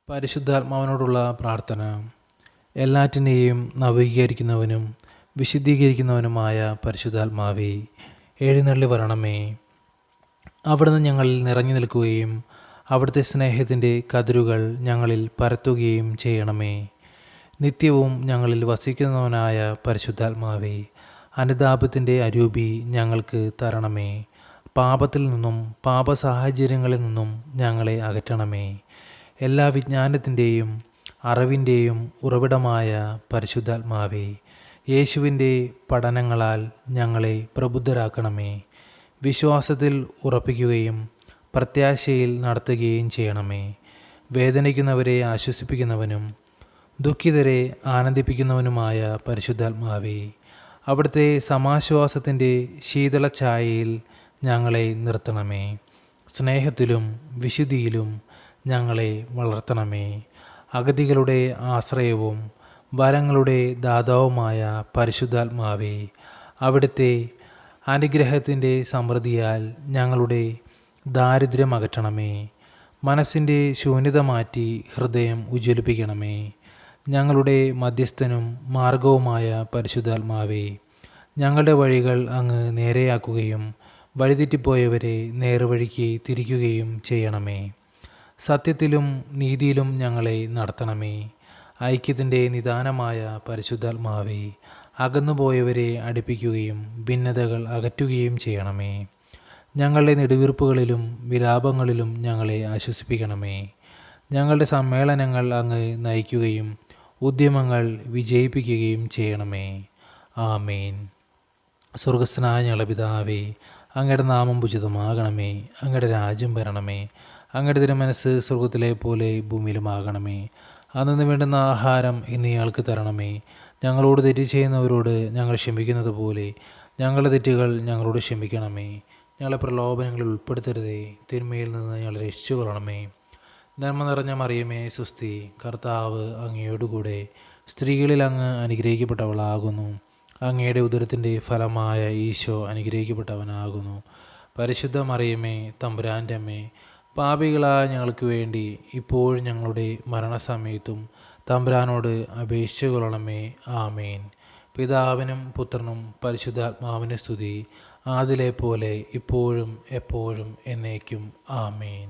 പരിശുദ്ധാത്മാവിനോടുള്ള പ്രാർത്ഥന. എല്ലാറ്റിനെയും നവീകരിക്കുന്നവനും വിശുദ്ധീകരിക്കുന്നവനുമായ പരിശുദ്ധാത്മാവേ, എഴുന്നള്ളി വരണമേ. അവിടുന്ന് ഞങ്ങളിൽ നിറഞ്ഞു നിൽക്കുകയും അവിടുത്തെ സ്നേഹത്തിൻ്റെ കതിരുകൾ ഞങ്ങളിൽ പരത്തുകയും ചെയ്യണമേ. നിത്യവും ഞങ്ങളിൽ വസിക്കുന്നവനായ പരിശുദ്ധാത്മാവേ, അനുതാപത്തിൻ്റെ അരൂപി ഞങ്ങൾക്ക് തരണമേ. പാപത്തിൽ നിന്നും പാപസാഹചര്യങ്ങളിൽ നിന്നും ഞങ്ങളെ അകറ്റണമേ. എല്ലാ വിജ്ഞാനത്തിൻ്റെയും അറിവിൻ്റെയും ഉറവിടമായ പരിശുദ്ധാത്മാവേ, യേശുവിൻ്റെ പഠനങ്ങളാൽ ഞങ്ങളെ പ്രബുദ്ധരാക്കണമേ. വിശ്വാസത്തിൽ ഉറപ്പിക്കുകയും പ്രത്യാശയിൽ നടത്തുകയും ചെയ്യണമേ. വേദനിക്കുന്നവരെ ആശ്വസിപ്പിക്കുന്നവനും ദുഃഖിതരെ ആനന്ദിപ്പിക്കുന്നവനുമായ പരിശുദ്ധാത്മാവേ, അവിടുത്തെ സമാശ്വാസത്തിൻ്റെ ശീതളഛായയിൽ ഞങ്ങളെ നിർത്തണമേ. സ്നേഹത്തിലും വിശുദ്ധിയിലും ഞങ്ങളെ വളർത്തണമേ. അഗതികളുടെ ആശ്രയവും വരങ്ങളുടെ ദാതാവുമായ പരിശുദ്ധാത്മാവേ, അവിടുത്തെ അനുഗ്രഹത്തിൻ്റെ സമൃദ്ധിയാൽ ഞങ്ങളുടെ ദാരിദ്ര്യം അകറ്റണമേ. മനസ്സിൻ്റെ ശൂന്യത മാറ്റി ഹൃദയം ഉജ്ജ്വലിപ്പിക്കണമേ. ഞങ്ങളുടെ മധ്യസ്ഥനും മാർഗവുമായ പരിശുദ്ധാത്മാവേ, ഞങ്ങളുടെ വഴികൾ അങ്ങ് നേരെയാക്കുകയും വഴിതെറ്റിപ്പോയവരെ നേർവഴിക്ക് തിരിക്കുകയും ചെയ്യണമേ. സത്യത്തിലും നീതിയിലും ഞങ്ങളെ നടത്തണമേ. ഐക്യത്തിൻ്റെ നിദാനമായ പരിശുദ്ധാത്മാവേ, അകന്നുപോയവരെ അടുപ്പിക്കുകയും ഭിന്നതകൾ അകറ്റുകയും ചെയ്യണമേ. ഞങ്ങളുടെ നെടുവീർപ്പുകളിലും വിലാപങ്ങളിലും ഞങ്ങളെ ആശ്വസിപ്പിക്കണമേ. ഞങ്ങളുടെ സമ്മേളനങ്ങൾ അങ്ങ് നയിക്കുകയും ഉദ്യമങ്ങൾ വിജയിപ്പിക്കുകയും ചെയ്യണമേ. ആമേൻ. സ്വർഗസ്ഥനായ ഞങ്ങളുടെ പിതാവേ, അങ്ങയുടെ നാമം ഉചിതമാകണമേ. അങ്ങയുടെ രാജ്യം വരണമേ. അങ്ങയുടെ തിരുമനസ്സ് സ്വർഗത്തിലെ പോലെ ഭൂമിയിലുമാകണമേ. അന്നു വേണ്ടുന്ന ആഹാരം ഇന്ന് ഞങ്ങൾക്ക് തരണമേ. ഞങ്ങളോട് തെറ്റ് ചെയ്യുന്നവരോട് ഞങ്ങൾ ക്ഷമിക്കുന്നത് പോലെ ഞങ്ങളുടെ തെറ്റുകൾ ഞങ്ങളോട് ക്ഷമിക്കണമേ. ഞങ്ങളെ പ്രലോഭനങ്ങളിൽ ഉൾപ്പെടുത്തരുതേ, തിന്മയിൽ നിന്ന് ഞങ്ങളെ രക്ഷിച്ചു കൊള്ളണമേ. നന്മ നിറഞ്ഞ മറിയമേ, സുസ്തി, കർത്താവ് അങ്ങയോടുകൂടെ സ്ത്രീകളിൽ അങ്ങ് അനുഗ്രഹിക്കപ്പെട്ടവളാകുന്നു. അങ്ങയുടെ ഉദരത്തിൻ്റെ ഫലമായ ഈശോ അനുഗ്രഹിക്കപ്പെട്ടവനാകുന്നു. പരിശുദ്ധ മറിയമേ, തമ്പുരാൻ്റെ അമ്മേ, പാപികളായ ഞങ്ങൾക്ക് വേണ്ടി ഇപ്പോഴും ഞങ്ങളുടെ മരണസമയത്തും തമ്പുരാനോട് അപേക്ഷിച്ചു കൊള്ളണമേ. ആമേൻ. പിതാവിനും പുത്രനും പരിശുദ്ധാത്മാവിന് സ്തുതി, ആദിലെ പോലെ ഇപ്പോഴും എപ്പോഴും എന്നേക്കും. ആമേൻ.